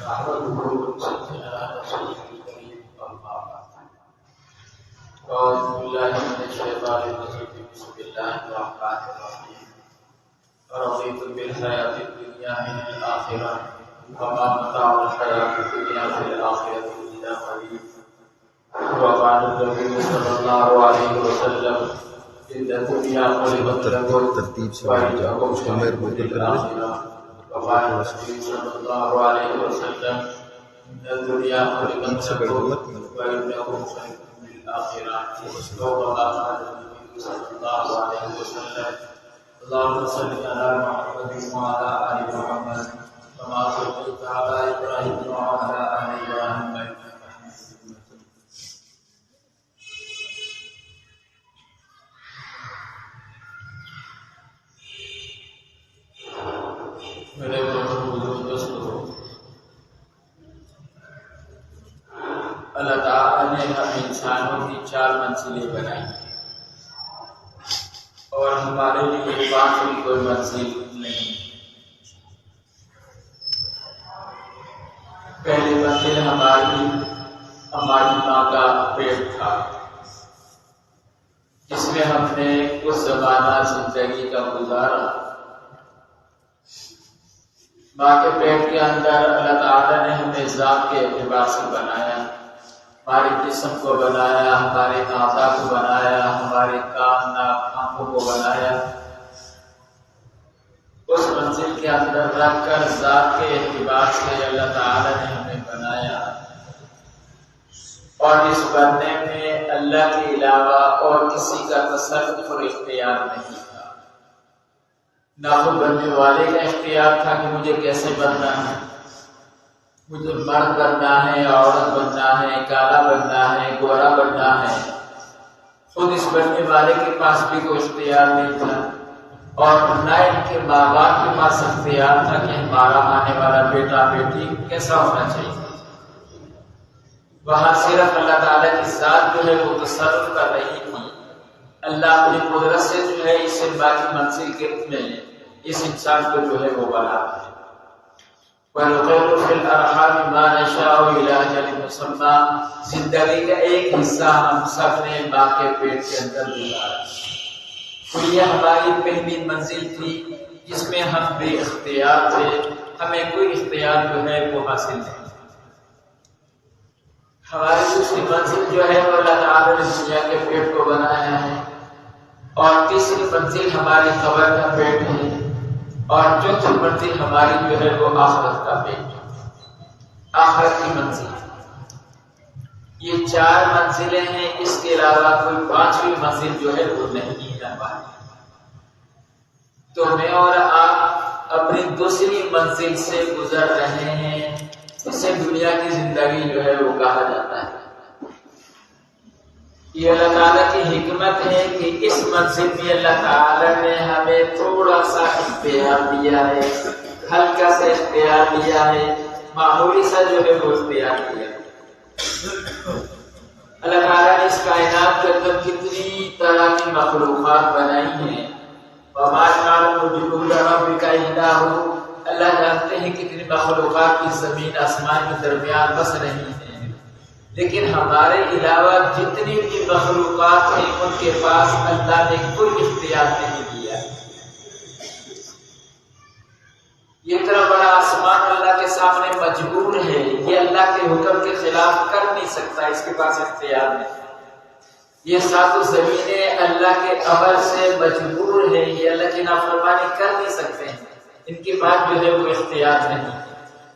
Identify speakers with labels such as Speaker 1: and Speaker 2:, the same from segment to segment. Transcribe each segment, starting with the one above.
Speaker 1: نحمده ونصلي على رسوله الكريم أما بعد أعوذ بالله من الشيطان الرجيم بسم الله الرحمن الرحيم رضيت بالحياة الدنيا من الآخرة وما متاع الحياة الدنيا في الآخرة إلا قليل وقال النبي صلى الله عليه وسلم إن الدنيا خلقت لكم وإنكم خلقتم للآخرة وقال النبي صلى الله عليه وسلم إن الدنيا خلقت لكم وإنكم خلقتم للآخرة وقال النبي صلى الله عليه وسلم اللهم صل على محمد وعلى آل محمد كما صليت على إبراهيم وعلى آل إبراهيم إنك حميد مجيد. میرے بزرگ دوستوں، اللہ تعالیٰ نے ہم انسانوں کی 4 منزلیں بنائی ہیں اور ہمارے لیے 5ویں کوئی منزل نہیں. پہلی منزل ہماری ماں کا پیٹ تھا، جس میں ہم نے کچھ زمانہ زندگی کا گزارا. ماں کے پیٹ کے اندر اللہ تعالیٰ نے ہمیں ذات کے اعتبار سے بنایا، ہمارے جسم کو بنایا، ہمارے اعضاء کو بنایا، ہمارے کان ناک آنکھوں کو بنایا. اس منزل کے اندر رکھ کر ذات کے اعتبار سے اللہ تعالیٰ نے ہمیں بنایا، اور اس بننے میں اللہ کے علاوہ اور کسی کا تصرف اور اختیار نہیں تھا. نہ خود بننے والے کا اختیار تھا کہ مجھے کیسے بننا ہے، مجھے مرد بننا ہے، عورت بننا ہے، کالا بننا ہے، گورا بننا ہے. خود اس بننے والے کے پاس بھی کوئی اختیار نہیں تھا، اور نہ ان کے ماں باپ کے پاس اختیار تھا کہ ہمارا آنے والا بیٹا بیٹی کیسا ہونا چاہیے. وہاں صرف اللہ تعالیٰ کی ذات جو ہے وہ تصرف کر رہی تھی. اللہ اپنی قدرت سے جو ہے اس باقی منزل کے میں اس انسان کو جو ہے وہ بناتا ہے. وَنُقِرُّ فِي الْأَرْحَامِ مَا نَشَاءُ إِلَىٰ أَجَلٍ مُّسَمًّى. زندگی کا ایک حصہ ہم سب نے ماں کے پیٹ کے اندر گزارا. تو یہ ہماری پہلی منزل تھی جس میں ہم بے اختیار تھے، ہمیں کوئی اختیار جو ہے وہ حاصل نہیں. ہماری دوسری منزل جو ہے وہ اللہ تعالیٰ نے دنیا کے پیٹ کو بنایا ہے، اور تیسری منزل ہماری قبر کا پیٹ ہے، اور چوتھی منزل ہماری جو ہے وہ آخرت کا پیٹ ہے، آخرت کی منزل. یہ 4 منزلیں ہیں، اس کے علاوہ کوئی 5ویں منزل جو ہے وہ نہیں ہے ہماری. تو میں اور آپ اپنی دوسری منزل سے گزر رہے ہیں، اسے دنیا کی زندگی جو ہے وہ کہا جاتا ہے. یہ اللہ تعالیٰ کی حکمت ہے کہ اس منزل میں اللہ تعالیٰ نے ہمیں تھوڑا سا اختیار دیا ہے، ہلکا سا اختیار دیا ہے، معمولی سا جو ہے وہ اختیار دیا ہے. اللہ تعالیٰ نے اس کائنات کے اندر کتنی طرح کی مخلوقات بنائی ہیں. وَمَا جَعَلَ جُنُودَ رَبِّكَ إِلَّا هُوَ. اللہ جانتے ہیں کتنی مخلوقات کی زمین آسمان کے درمیان بس رہی ہیں، لیکن ہمارے علاوہ جتنی بھی مخلوقات ہیں ان کے پاس اللہ نے کوئی اختیار نہیں دیا. یہ اتنا بڑا آسمان اللہ کے سامنے مجبور ہے، یہ اللہ کے حکم کے خلاف کر نہیں سکتا، اس کے پاس اختیار نہیں. یہ 7 زمینیں اللہ کے امر سے مجبور ہیں، یہ اللہ کی نافرمانی کر نہیں سکتے ہیں، ان کے پاس جو ہے وہ اختیار نہیں.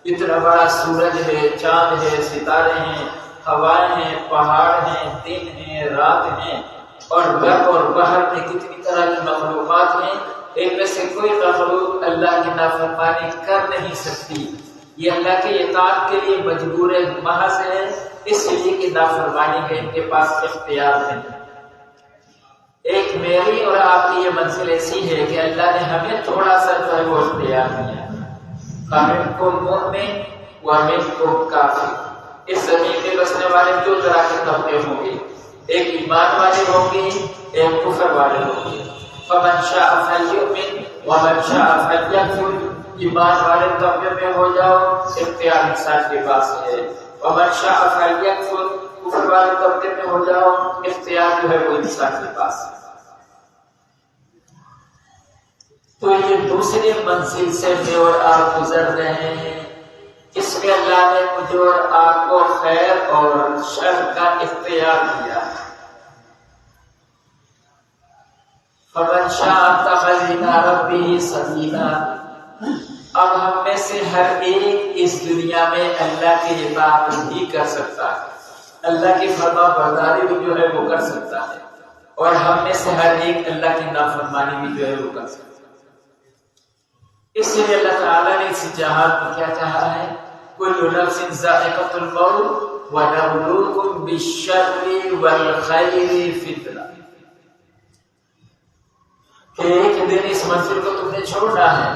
Speaker 1: اتنا بڑا سورج ہے، چاند ہے، ستارے ہیں، ہوائیں ہیں، پہاڑ ہیں، دن ہیں، رات ہیں، اور بر اور بحر میں کتنی طرح کی مخلوقات ہیں. ان میں سے کوئی مخلوق اللہ کی نافرمانی کر نہیں سکتی. یہ اللہ کی اطاعت کے لیے مجبور ہے، محض ہے، اس لیے کہ نافرمانی کا ان کے پاس اختیار نہیں. ایک میری اور آپ کی یہ منزل ایسی ہے کہ اللہ نے ہمیں تھوڑا سا جو ہے وہ اختیار دیا. فَمِنْكُم مُّؤْمِنٌ وَمِنْكُم كَافِرٌ. اس زمین میں بسنے والے 2 طرح کے طبقے ہوں گے، ایک ایمان والے ہوں گے، ایک کفر والے ہوں گے. فَمَنْ شَاءَ فَلْيُؤْمِنْ وَمَنْ شَاءَ فَلْيَكْفُرْ. ایمان والے طبقے میں ہو جاؤ، اختیار انسان کے پاس ہے، ومن شاء فلیکفر، کفر والے طبقے میں ہو جاؤ، اختیار جو ہے وہ انسان کے پاس ہے۔ تو یہ دوسری منزل سے میں اور آپ گزر رہے ہیں، اس میں اللہ نے مجھے اور آپ کو خیر اور شر کا اختیار دیا۔ فمن شاء اتخذ الى ربه سبیلا، اب ہم میں سے ہر ایک اس دنیا میں اللہ کی اطاعت بھی کر سکتا ہے، اللہ کی فرما برداری بھی جو ہے وہ کر سکتا ہے، اور ہم میں سے ہر ایک اللہ کی نافرمانی بھی جو ہے وہ کر سکتا ہے۔ اس لیے اللہ تعالیٰ نے اس جہان کو کیا کہا ہے، کل نفس ذائقۃ الموت ونبلوکم بالشر والخیر فتنہ، کہ ایک دن اس منزل کو تم نے چھوڑنا ہے،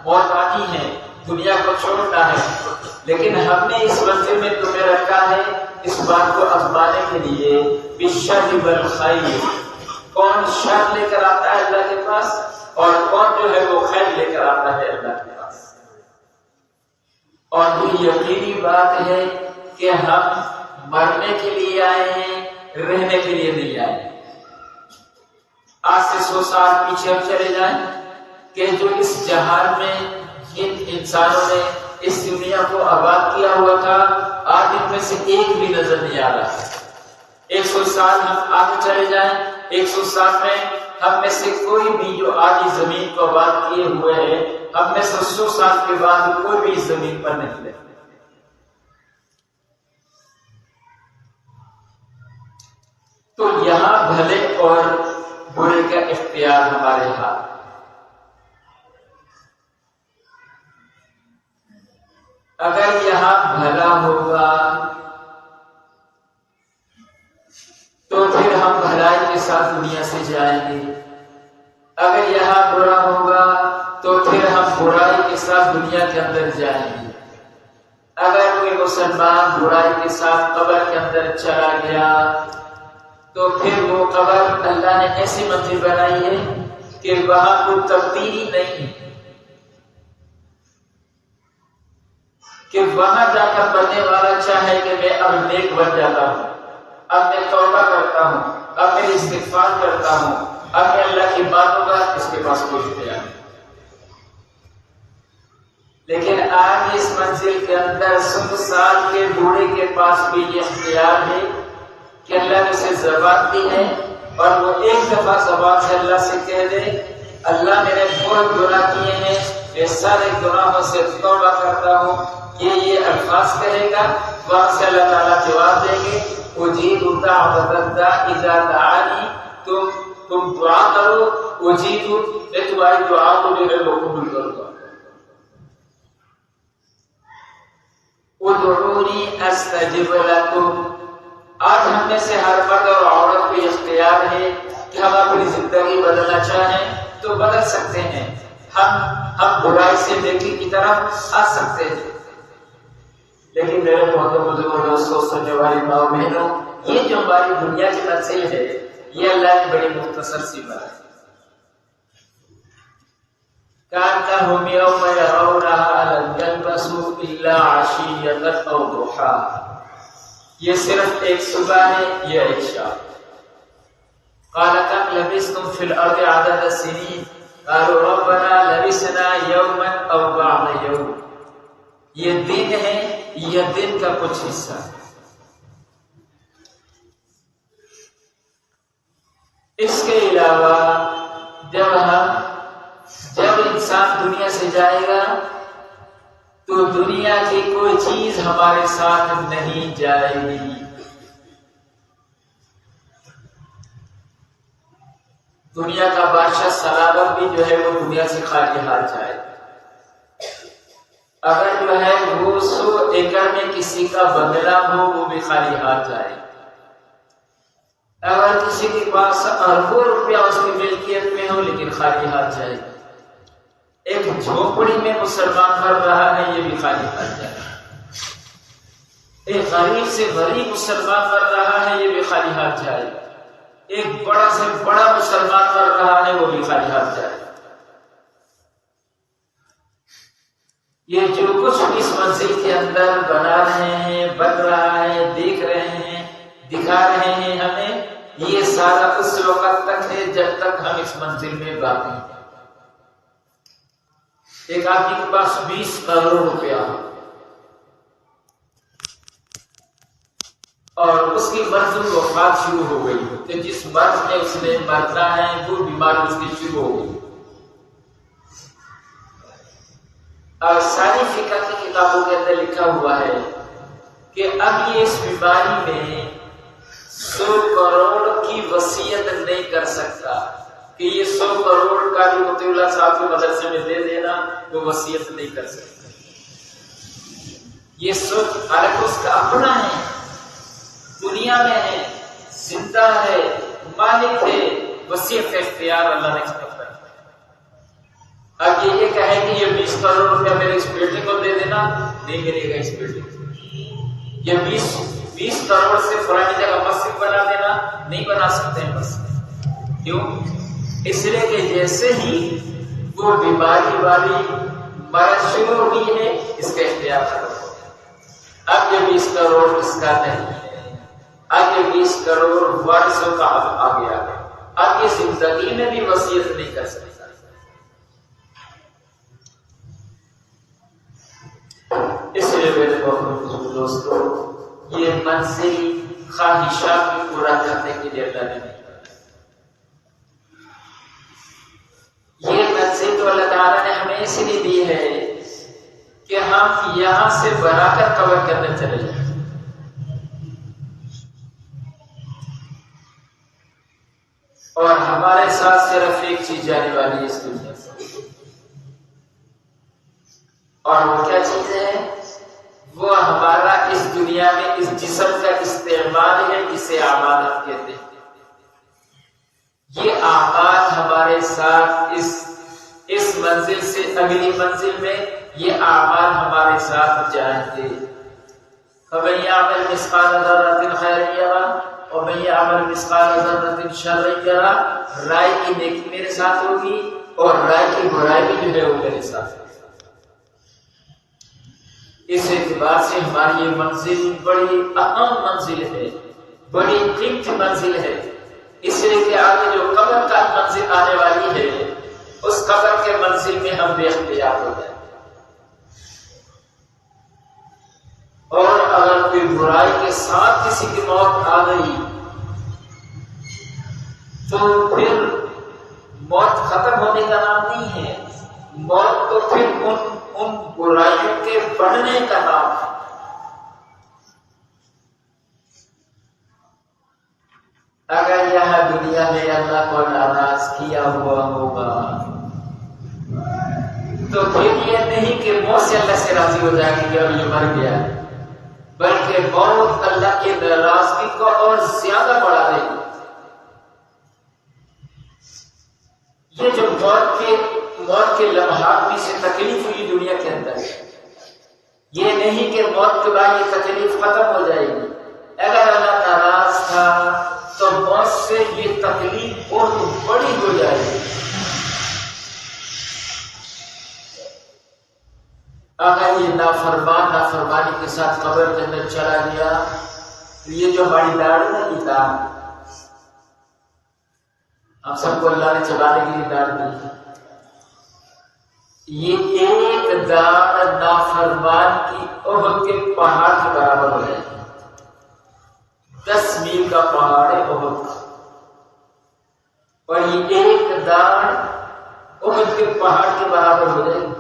Speaker 1: موت آنی ہے، دنیا کو چھوڑنا ہے، لیکن ہم نے اس منزل میں تمہیں رکھا ہے اس بات کو آزمانے کے لیے، بالشر والخیر، کون شر لے کر آتا ہے اللہ کے پاس اور کون جو ہے وہ خیر لے کر آتا ہے اللہ کے پاس۔ اور یہ یقینی بات ہے کہ ہم مرنے کے لیے آئے ہیں، رہنے کے لیے نہیں آئے ہیں۔ آج سے 100 سال پیچھے ہم چلے جائیں کہ جو اس جہان میں جن انسانوں نے اس دنیا کو آباد کیا ہوا تھا، آج ان میں سے ایک بھی نظر نہیں آ رہا۔ 100 سال ہم آگے چلے جائیں، 100 سال میں ہم میں سے کوئی بھی جو آج اس زمین کو آباد کیے ہوئے ہیں، ہم میں سے 100 سال کے بعد کوئی بھی اس زمین پر نہیں رہے۔ تو یہاں بھلے اور برے کا اختیار ہمارے ہاتھ۔ اگر یہاں بھلا ہوگا تو پھر ہم بھلائی کے ساتھ دنیا سے جائیں گے، اگر یہاں برا ہوگا تو پھر ہم برائی کے ساتھ دنیا کے اندر جائیں گے۔ اگر کوئی مسلمان برائی کے ساتھ قبر کے اندر چلا گیا تو پھر وہ قبر اللہ نے ایسی منزل بنائی ہے کہ وہاں کوئی تبدیلی نہیں، کہ وہاں جا کر مرنے والا چاہے کہ میں اب نیک بن جاتا ہوں، اب میں توبہ کرتا ہوں، اب میں استغفار کرتا ہوں، اب میں اللہ کی مانوں گا، اس کے پاس کوئی اختیار نہیں۔ لیکن آج اس منزل کے اندر 100 سال کے بوڑھے کے پاس بھی یہ اختیار ہے کہ اللہ نے اسے زبان دی ہے اور وہ ایک دفعہ زبان سے اللہ سے کہہ دے، اللہ میں نے بہت گناہ کیے ہیں، میں سارے گناہوں سے توبہ کرتا ہوں، یہ الفاظ کہے گا، وہاں سے اللہ تعالیٰ جواب دیں گے، اجیب دعوت الداع اذا دعانی، تم دعا کرو، اجیب، میں تمہاری دعا کو جو ہے وہ قبول کروں گا۔ ادعونی استجب لکم، آج ہم میں سے ہر مرد اور عورت کو اختیار ہے کہ ہم اپنی زندگی بدلنا چاہیں تو بدل سکتے ہیں، ہم برائی سے نیکی کی طرف آ سکتے ہیں۔ لیکن میرے محترم بزرگوں، دوستوں، سننے والی ماں بہنوں، یہ جو ہماری دنیا کی منزل ہے یہ اللہ کی بڑی مختصر سی بات ہے۔ كأنهم يوم يرونها لم يلبثوا إلا عشية أو ضحاها، یہ صرف ایک صبح ہے، یہ ایک شام۔ قال كم لبثتم في الأرض عدد السنين قالوا ربنا لبثنا يوما أو بعض يوم، یہ دن ہے، یہ دن کا کچھ حصہ۔ اس کے علاوہ جب انسان دنیا سے جائے گا تو دنیا کی کوئی چیز ہمارے ساتھ نہیں جائے گی۔ دنیا کا بادشاہ سلامت بھی جو ہے وہ دنیا سے خالی ہاتھ جائے گا۔ اگر جو ہے وہ 100 ایکڑ میں کسی کا بنگلہ ہو وہ بھی خالی ہاتھ جائے گا۔ اگر کسی کے پاس اربوں روپیہ اس کی ملکیت میں ہو لیکن خالی ہاتھ جائے گا۔ ایک جھونپڑی میں مسلمان مر رہا ہے، یہ بھی خالی ہاتھ جائے گا۔ ایک غریب سے غریب مسلمان مر رہا ہے، یہ بھی خالی ہاتھ جائے گا۔ ایک بڑا سے بڑا مسلمان مر رہا ہے، وہ بھی خالی ہاتھ جائے گا۔ یہ جو کچھ اس منزل کے اندر بنا رہے ہیں، بن رہا ہے، دیکھ رہے ہیں، دکھا رہے ہیں ہمیں، یہ سارا اس وقت تک ہے جب تک ہم اس منزل میں باقی ہیں۔ ایک آدمی کے پاس 20 کروڑ روپیہ اور اس کی مرض وفات شروع ہو گئی، تو جس مرض میں اس نے مرنا ہے وہ بیماری اس کی شروع ہو گئی۔ اور ساری فقہ کی کتابوں کے اندر لکھا ہوا ہے کہ اب یہ اس بیماری میں 100 کروڑ کی وصیت نہیں کر سکتا کہ یہ 100 کروڑ کا بھی مطیع اللہ صاحب کے مدرسے میں دے دینا، وہ وصیت نہیں کر سکتا۔ یہ سب حالانکہ اس کا اپنا ہے، دنیا میں ہے، زندہ ہے، مالک ہے، وصیت کا اختیار اللہ نے ختم کر دیا۔ اب یہ کہے کہ یہ 20 کروڑ روپیہ میرے اس بیٹے کو دے دینا، نہیں ملے گا اس بیٹے کو۔ یہ 20 کروڑ سے فلانی جگہ مسجد بنا دینا، نہیں بنا سکتے ہیں مسجد۔ کیوں؟ اس لیے کہ جیسے ہی وہ بیماری والی مرض شروع ہوئی ہے، اس کا اختیار ختم ہو گیا۔ اب یہ 20 کروڑ اس کا نہیں ہے، اب یہ 20 کروڑ ورثوں کا اب آ گیا ہے۔ اب یہ زندگی میں بھی وصیت نہیں کر سکتا۔ اس لیے میرے بہت دوستوں، یہ منزل خواہشات کو پورا کرنے کے لیے اللہ نے یہ منزل تو اللہ تعالیٰ نے ہمیں اس لیے دی ہے کہ ہم یہاں سے بنا کر قبر کے اندر چلے جائیں۔ اور ہمارے ساتھ صرف ایک چیز جانے والی ہے اس دنیا سے، اور وہ کیا چیز ہے؟ وہ ہمارا اس دنیا میں اس جسم کا استعمال ہے، جسے اعمال ہم کہتے ہیں۔ یہ اعمال ہمارے ساتھ اس منزل سے اگلی منزل میں یہ اعمال ہمارے ساتھ جائیں گے۔ فَمَن يَعْمَلْ مِثْقَالَ ذَرَّةٍ خَيْرًا يَرَهُ وَمَن يَعْمَلْ مِثْقَالَ ذَرَّةٍ شَرًّا يَرَهُ۔ رائے کی نیکی میرے ساتھ ہوگی اور رائے کی برائی بھی جو ہے وہ میرے ساتھ ہوگی۔ اس اعتبار سے ہماری یہ منزل بڑی اہم منزل ہے، بڑی قیمتی منزل ہے، اس لیے کہ آگے جو قبر کا منزل آنے والی ہے، اس قبر کے منزل میں ہم بے اختیار ہو جائیں۔ اور اگر کوئی برائی کے ساتھ کسی کی موت آ گئی تو پھر موت ختم ہونے کا نام نہیں ہے، موت تو پھر ان برائیوں کے بڑھنے کا نام ہے۔ اگر یہاں دنیا میں اللہ کو ناراض کیا ہوا ہوگا تو پھر یہ نہیں کہ موت سے اللہ سے راضی ہو جائے گی کہ اب یہ مر گیا، بلکہ موت اللہ کی ناراضگی کو اور زیادہ بڑھا دے گی۔ یہ جو موت کے لمحات بھی سے تکلیف ہوئی دنیا کے اندر، یہ نہیں کہ موت کے بعد یہ تکلیف ختم ہو جائے گی۔ اگر اللہ ناراض تھا تو موت سے یہ تکلیف بہت بڑی ہو جائے گی۔ اگر یہ نافرمانی کے ساتھ قبر کے اندر چلا گیا تو یہ جو ہماری داڑھی ہے، یہ داڑھ ہم سب کو اللہ نے چبانے کے لیے داڑھ دی، یہ ایک داڑھ نافرمان کی احد کے پہاڑ کے برابر ہو جائے گی۔ 10 میل کا پہاڑ ہے احد کا، اور یہ ایک داڑھ احد کے پہاڑ کے برابر ہو جائے گی،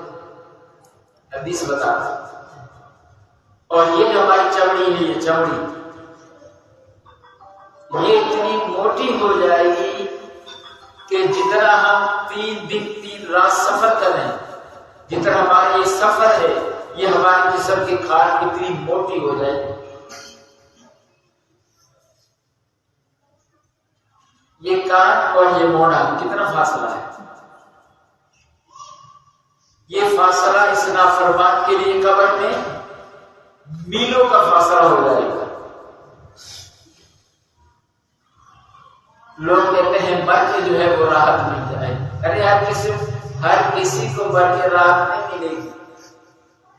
Speaker 1: حدیث بتا رہا۔ اور یہ جو ہماری چمڑی ہے، یہ چمڑی یہ اتنی موٹی ہو جائے گی کہ جتنا ہم 3 دن 3 رات سفر کریں، جتنا ہمارا یہ سفر ہے، یہ ہمارے جسم کی کھال اتنی موٹی ہو جائے گی۔ یہ کان اور یہ موڑا کتنا فاصلہ ہے؟ یہ فاصلہ اس نافرمان کے لیے قبر میں میلوں کا فاصلہ ہو جائے گا۔ لوگ کہتے ہیں مر کے جو ہے وہ راحت مل جائے، ارے ہر کسی کو مر کے راحت نہیں ملے گی۔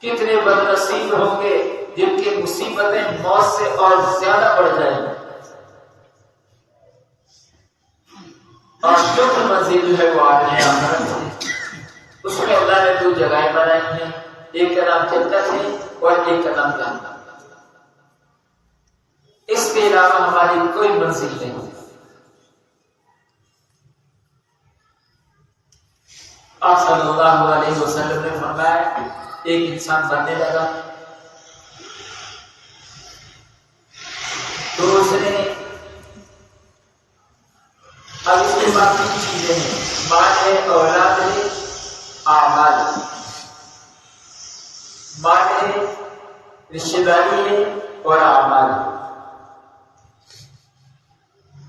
Speaker 1: کتنے بدنصیب ہوں گے جن کی مصیبتیں موت سے اور زیادہ بڑھ جائیں گی. اور جو منزل ہے وہ آدمی آخرت ہے. اس میں اللہ نے 2 جگہیں بنائی ہیں، ایک کا نام جنت ہے اور ایک کا نام جہنم. اس کے علاوہ ہماری کوئی منزل نہیں. آپ صلی اللہ علیہ وسلم نے فرمایا ایک انسان بننے لگا تو اس نے اب اس کے بعد 3 چیزیں ہیں، مال ہے، اولاد ہے، اعمال ہے. مال ہے، رشتہ داری ہے اور اعمال ہے.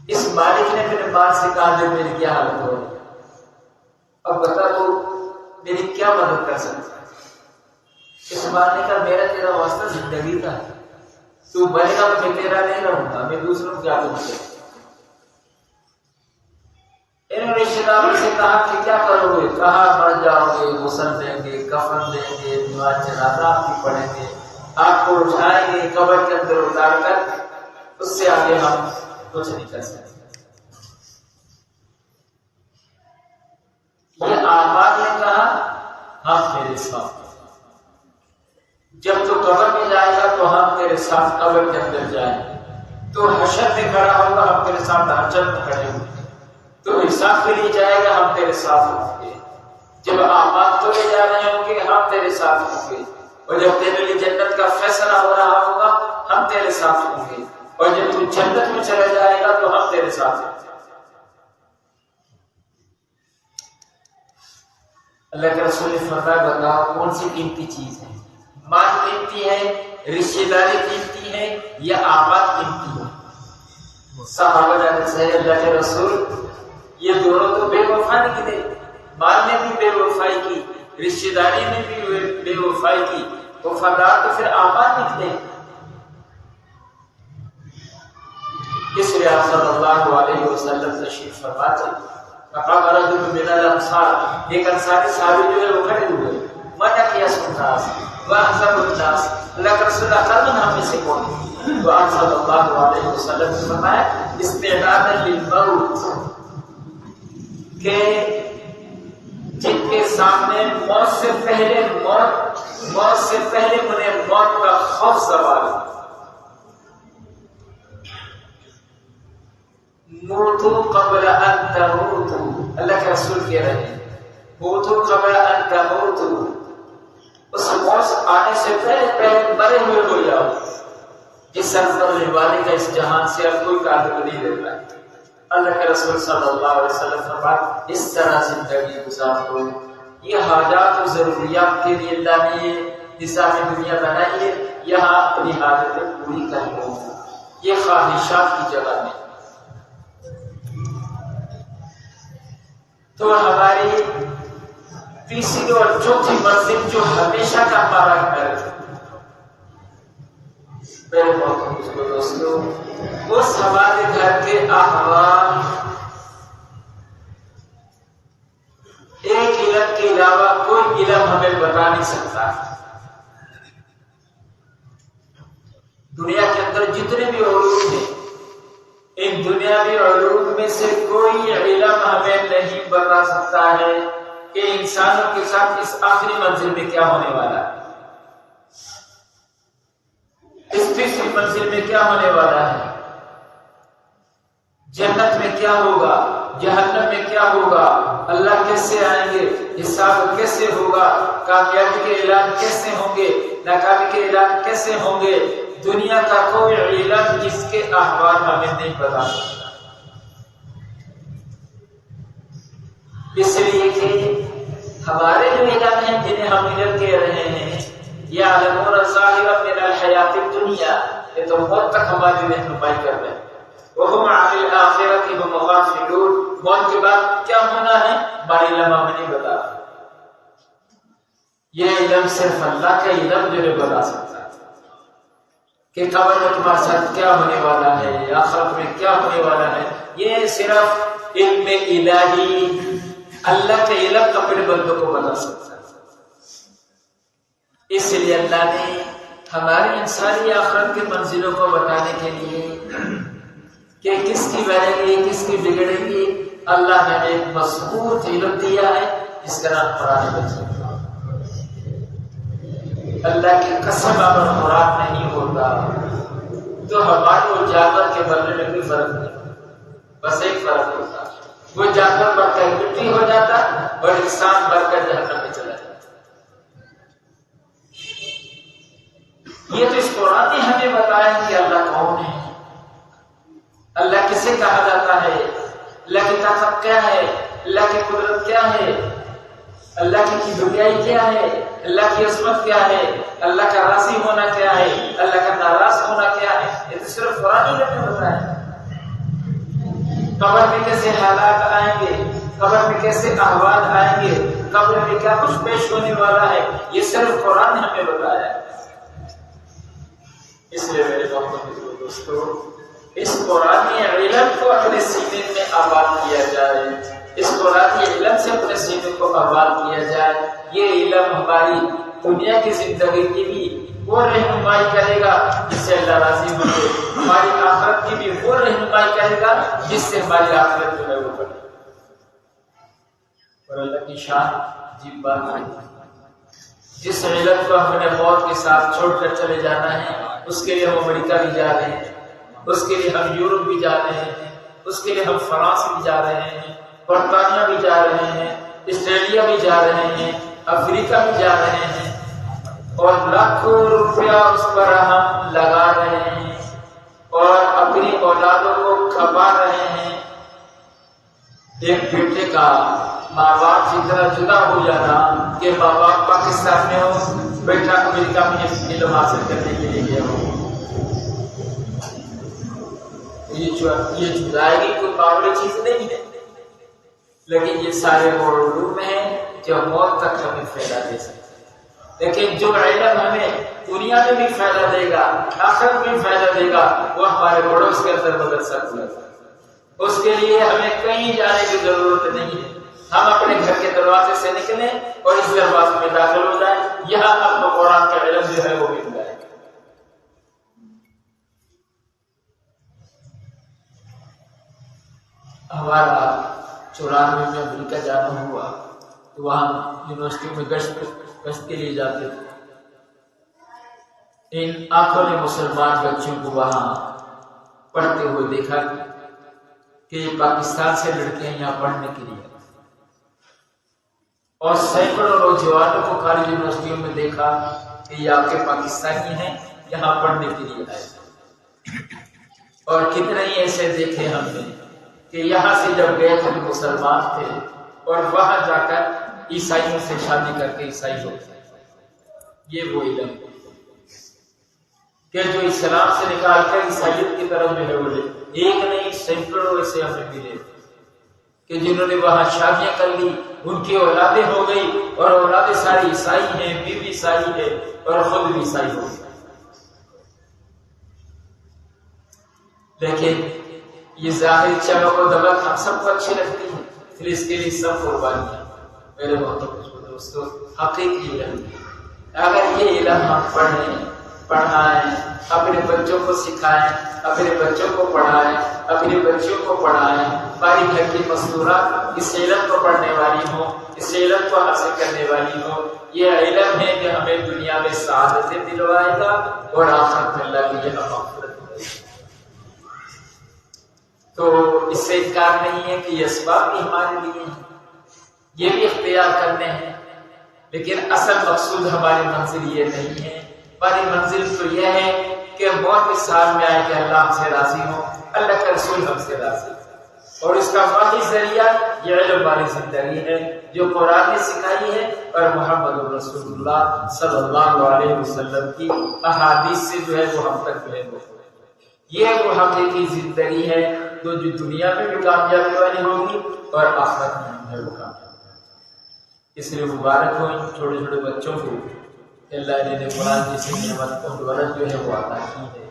Speaker 1: اس مالک نے میرے مال سے کہا جو میری کیا حالت ہو رہی ہے، اب بتا تو میری کیا مدد کر سکتا ہے. اس مالک کا میرا تیرا واسطہ زندگی کا ہے، تو بنے گا میں تیرا نہیں رہوں گا، میں دوسروں کو کیا دوں گا. انہوں نے رشتہ داروں سے کہا کہ کیا کرو گے، کہا مر جاؤ گے، غسل دیں گے، کفن دیں گے، نماز جنازہ آپ کی پڑھیں گے، آپ کو اٹھائیں گے قبر کے اندر اتار کر. اس سے آگے ہم کچھ نہیں کر سکتے. یہ آباد نے کہا ہم تیرے ساتھ، جب تو قبر میں جائے گا تو ہم تیرے ساتھ قبر کے اندر جائیں گے، تو حشر میں کھڑا ہوگا ہم تیرے ساتھ حشر میں کھڑے ہوں گے، تو حساب کے لیے جائے گا ہم تیرے ساتھ ہوں گے، جب آباد تو لے جا رہے ہوں گے ہم تیرے ساتھ ہوں گے، اور جب تیرے لیے جنت کا فیصلہ ہو رہا ہوگا ہم تیرے ساتھ ہوں گے، اور جب تو جنت میں چلا جائے گا تو ہم تیرے ساتھ ہوں گے. اللہ کے رسول نے فرمایا بتاؤ کون سی قیمتی چیز ہے؟ مال قیمتی ہے، رشتہ داری قیمتی ہے، یا آباد قیمتی ہے؟ صحابہ جانے سے اللہ کے رسول یہ دونوں تو بے وفا نکلے، مال نے بھی بے وفائی کی، رشتہ داری نے بھی بے وفائی کی، وفادار تو پھر آباد نکلے. اس لیے آپ صلی اللہ علیہ وسلم تشریف فرماتے فقام رجل من الانصار، ایک انصاری صحابی جو ہے وہ کھڑے ہوئے، مدح کیا الناس واحسب الناس، اللہ کے رسول اکرمن ہم میں سے کون ہے؟ تو آپ صلی اللہ علیہ وسلم نے فرمایا استعدادا للموت، کہ جن کے سامنے موت سے پہلے انہیں موت کا خوف سوال. موتو قبل ان تموتو، اللہ کے رسول کہہ رہے ہیں موتو قبل ان تموتو، اس موت آنے سے پہلے مرے ہوئے ہو جاؤ. اس سر پر رہنے کا اس جہان سے اب کوئی تعلق نہیں رہتا. اللہ کے رسول صلی اللہ علیہ وسلم فرماتے اس طرح زندگی گزارو. یہ حاجات و ضروریات کے لیے اللہ نے یہ نظام دنیا بنائی ہے، یہاں اپنی حاجتیں پوری کر لو، یہ خواہشات کی جگہ نہیں. تو ہماری تیسری اور چوتھی منزل جو ہمیشہ کا ہمارا گھر ہے، میرے محترم دوستوں، اس ہمارے گھر کے احوال ایک علم کے علاوہ کوئی علم ہمیں بتا نہیں سکتا. دنیا کے اندر جتنے بھی علوم ہیں، ان دنیاوی علوم میں سے کوئی علم ہمیں نہیں بتا سکتا ہے کہ انسانوں کے ساتھ اس آخری منزل میں کیا ہونے والا ہے، اس تیسری منزل میں کیا ہونے والا ہے، جنت میں کیا ہوگا، جہنم میں کیا ہوگا، اللہ کیسے آئیں گے، حساب کیسے ہوگا، کامیابی کے اعلان کیسے ہوں گے، ناکامی کے اعلان کیسے ہوں گے. دنیا کا کوئی علم اس کے احوال ہمیں نہیں بتا سکتا. اس لیے کہ ہمارے جو علم ہیں جنہیں ہم علم کہہ رہے ہیں، یعلمون ظاہرا من الحیات الدنیا، یہ تو موت تک ہماری رہنمائی کر رہے ہیں. وہم عن الآخرۃ هم غافلون، موت کے بعد کیا ہونا ہے ہمارے علم ہمیں نہیں بتا. یہ علم صرف اللہ کا علم جو ہے بتا سکتا ہے کہ قبر میں تمہارے ساتھ کیا ہونے والا ہے، آخرت میں کیا ہونے والا ہے. یہ صرف علم الہی، اللہ کے علم اپنے بندوں کو بتا سکتا ہے. اس لیے اللہ نے ہماری انسانی آخرت کے منزلوں کو بتانے کے لیے کہ کس کی بنے گی کس کی بگڑے گی، اللہ نے ایک مضبوط علم دیا ہے جس کا نام قرآن مجید۔ اللہ کی قسم اگر مراد نہیں ہوتا تو ہمارے اور جانور کے بننے میں کوئی فرق نہیں، بس ایک فرق ہوتا، وہ جانور بن کر مٹی ہو جاتا اور انسان بن کر جہنم میں چلا جاتا۔ یہ تو اس قرآن نے ہمیں بتایا کہ اللہ کون ہے، اللہ کسے کہا جاتا ہے، اللہ کی طاقت کیا ہے، اللہ کی قدرت کیا ہے، اللہ کی کبریائی کیا ہے، اللہ کی عظمت کیا ہے، اللہ کا راضی ہونا کیا ہے، اللہ کا ناراض ہونا کیا ہے، یہ تو صرف قرآن نے ہمیں بتایا۔ قبر میں کیسے حالات آئیں گے، قبر میں کیسے احوال آئیں گے، قبر میں کیا کچھ پیش ہونے والا ہے، یہ صرف قرآن نے ہمیں بتایا۔ اس لیے میرے دوستو، اس قرآنی علم کو اپنے سینے میں آباد کیا جائے، اس قرآنی علم سے اپنے سینے کو آباد کیا جائے۔ یہ علم ہماری دنیا کی زندگی کی بھی وہ رہنمائی کرے گا جس سے اللہ راضی ہوگے، ہماری آخرت کی بھی وہ رہنمائی کرے گا جس سے ہماری آخرت جو ہے وہ بڑھے۔ اور اللہ کی شان عجیب بات ہے، جس علم کو ہم نے موت کے ساتھ چھوڑ کر چلے جانا ہے، اس کے لیے ہم امریکہ بھی جا رہے ہیں، اس کے لیے ہم یورپ بھی جا رہے ہیں، اس کے لیے ہم فرانس بھی جا رہے ہیں، برطانیہ بھی جا رہے ہیں، آسٹریلیا بھی جا رہے ہیں، افریقہ بھی جا رہے ہیں، اور لاکھوں روپیہ اس پر ہم لگا رہے ہیں اور اپنی اولادوں کو کھپا رہے ہیں۔ ایک بیٹے کا ماں باپ کی طرح جدا ہو جانا کہ ماں باپ پاکستان میں ہو، بیٹا امریکہ میں علم حاصل کرنے کے لیے گیا ہو، یہ جدائی کوئی معمولی چیز نہیں ہے، لیکن یہ سارے وہ علوم ہیں جو موت تک ہمیں فائدہ دے سکتے۔ لیکن جو علم ہمیں دنیا میں بھی فائدہ دے گا، آخرت میں بھی فائدہ دے گا، وہ ہمارے پڑوس کے اندر بدل سکتا ہے۔ اس کے لیے ہمیں کہیں جانے کی ضرورت نہیں ہے، ہم اپنے گھر کے دروازے سے نکلیں اور اس دروازے میں داخل ہو جائیں، یہاں ہم کو قرآن کا علم جو ہے وہ مل جائے گا۔ ہمارا 94 میں امریکہ جانا ہوا تو وہاں یونیورسٹی میں گشت کے لیے جاتے تھے۔ ان آنکھوں نے مسلمان بچوں کو وہاں پڑھتے ہوئے دیکھا کہ پاکستان سے لڑکیاں یہاں پڑھنے کے لیے، اور سینکڑوں نوجوانوں کو کالج یونیورسٹیوں میں دیکھا کہ یہ آپ کے پاکستانی ہیں، یہاں پڑھنے کے لیے آئے۔ اور کتنے ہی ایسے دیکھے ہم نے کہ یہاں سے جب گئے تو مسلمان تھے اور وہاں جا کر عیسائیوں سے شادی کر کے عیسائی ہو گئے۔ یہ وہ علم کہ جو اسلام سے نکال کر عیسائیت کی طرف جو ہے وہ لے، ایک نہیں سینکڑوں ایسے ہمیں ملے کہ جنہوں نے وہاں شادیاں کر لی، ان کی اولادیں ہو گئی اور اولادیں ساری عیسائی ہیں، بیوی عیسائی ہے اور خود بھی عیسائی ہو گئی۔ لیکن یہ ظاہر چمک و دمک ہم سب کو اچھی لگتی ہے، پھر اس کے لیے سب قربانی ہے۔ میرے محترم دوستو، حقیقی علم، اگر یہ علم ہم پڑھیں، پڑھائیں، اپنے بچوں کو سکھائیں، اپنے بچوں کو پڑھائیں، اپنے بچوں کو پڑھائیں، ہماری گھر کی مستورات اس علم کو پڑھنے والی ہوں، اس علم کو حاصل کرنے والی ہوں۔ یہ علم ہے کہ ہمیں دنیا میں سعادتیں دلوائے گا اور آخرت میں اللہ کی یہاں مغفرت دے گا۔ تو اس سے انکار نہیں ہے کہ یہ اسباب بھی ہمارے لیے ہیں، یہ بھی اختیار کرنے ہیں، لیکن اصل مقصود ہماری منزل یہ نہیں ہے۔ ہماری منزل تو یہ ہے کہ موت اس حال میں آئے کہ اللہ ہم سے راضی ہو، اللہ کا رسول ہم سے راضی ہو، اور اس کا واحد ذریعہ یہ علم والی زندگی ہے جو قرآن نے سکھائی ہے اور محمد رسول اللہ صلی اللہ علیہ وسلم کی احادیث سے جو ہے وہ ہم تک جو ہے یہ وہ حقیقی زندگی ہے جو دنیا میں بھی کامیابی والی ہوگی اور آخرت میں جو ہے وہ کامیابی۔ اس لیے مبارک ہو ان چھوٹے چھوٹے بچوں کو اللہ نے قرآن جیسے نعمت اور دولت جو ہے وہ عطا کی ہے۔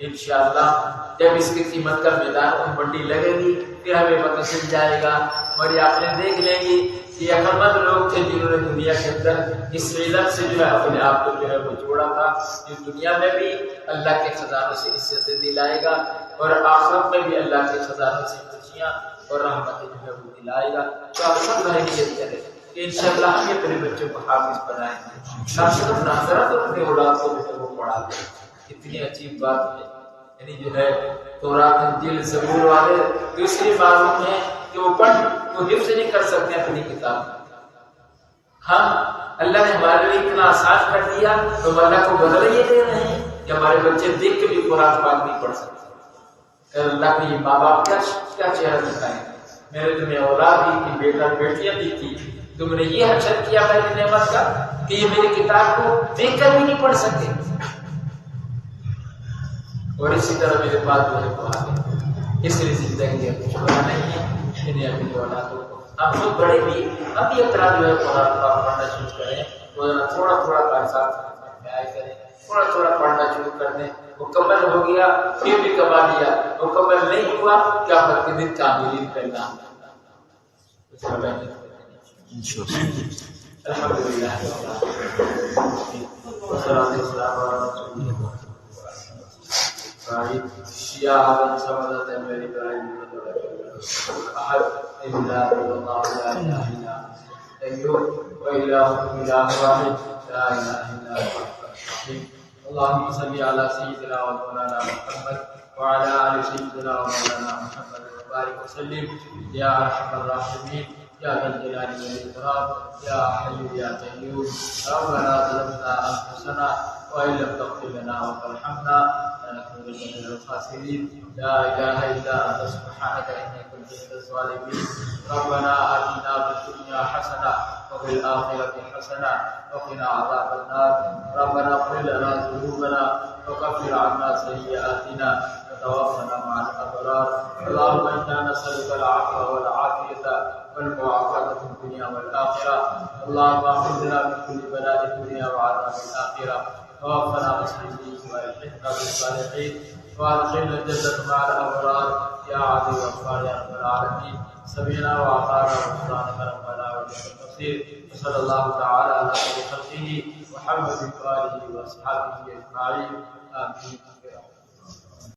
Speaker 1: انشاءاللہ جب اس کی قیمت کا میدان اور منڈی لگے گی پھر ہمیں پتہ چل جائے گا، اور یہ آپ نے دیکھ لیں گی کہ عقلمند لوگ تھے جنہوں نے دنیا کے اندر اس علم سے جو ہے اپنے آپ کو جو ہے وہ جوڑا تھا، جو دنیا میں بھی اللہ کے خزانوں سے عزتیں دلائے گا اور آخرت میں بھی اللہ کے خزانوں سے خوشیاں اور رحمتیں جو ہے وہ دلائے گا۔ تو آپ سب بھائی نیت کریں کہ انشاءاللہ ہم اپنے بچوں کو حافظ بنائیں گے، شاشرت ناظرہ تو اپنے اولاد کو جو ہے وہ پڑھا دیں۔ کتنی عجیب بات ہے، یعنی جو ہے تورات انجیل زبور والے دوسری معلوم ہے کہ وہ پڑھ وہ حفظ نہیں کر سکتے اپنی کتاب۔ ہاں اللہ نے ہمارے لیے اتنا آسان کر دیا تو ہم اللہ کو بدل یہ دے رہے ہیں کہ ہمارے بچے دیکھ کے بھی قرآن پاک نہیں پڑھ سکتے۔ اللہ کے یہ ماں باپ کیا چہرہ دکھائیں، میرے تمہیں اولاد دی تھی، بیٹا بیٹیاں دی تھی، تم نے یہ حشر کیا میری نعمت کا کہ یہ میری کتاب کو دیکھ کر بھی نہیں پڑھ سکتے۔ اور اسی طرح میرے پاس جو ہے قرآن ہے، اس لیے زندگی اب کچھ بڑا نہیں ہے، انہیں اپنی اولادوں کو ہم خود بڑے بھی اب یہ طرح جو ہے قرآن پاک پڑھنا شروع کریں، تھوڑا تھوڑا کاغذات میں آئے کریں، تھوڑا تھوڑا پڑھنا شروع کر دیں۔ مکمل ہو گیا پھر بھی کما لیا، مکمل نہیں ہوا کیا مت کے دن کاملین کرنا۔ الحمدللہ والصلاۃ والسلام علی رسول اللہ یا عالم سمدت میری برائی احد الا اللہ لا الہ الا ایوب و الہکم الہ واحد لا الہ الا اللہ۔ اللهم صل على سيدنا ومولانا محمد وعلى آل سيدنا ومولانا محمد وبارك وسلم يا ارحم الراحمين يا ذا الجلال والإكرام يا حي يا قيوم۔ ربنا ظلمنا أنفسنا وإن لم تغفر لنا وترحمنا لنكونن من الخاسرين۔ لا إله إلا أنت سبحانك إني كنت من الظالمين۔ ربنا آتنا في الدنيا حسنة وفي الآخرة حسنة وقنا عذاب النار۔ ربنا اغفر لنا ذنوبنا وكفر عنا سيئاتنا وتوفنا مع الأبرار۔ اللهم إنا نسألك العفو والعافية والمعافاة في الدنيا والآخرة۔ اللهم اغفر لنا من كل بلاء الدنيا وعذاب الآخرة، توفنا مسلمين والحقنا بالصالحين، وادخلنا الجنة مع الأبرار يا عزيز الغفار يا رب العالمين۔ سمعنا وأطعنا غفرانك ربنا وإليك المصير۔ وصلى الله تعالى على خير خلقه محمد وآله وأصحابه أجمعين، آمين۔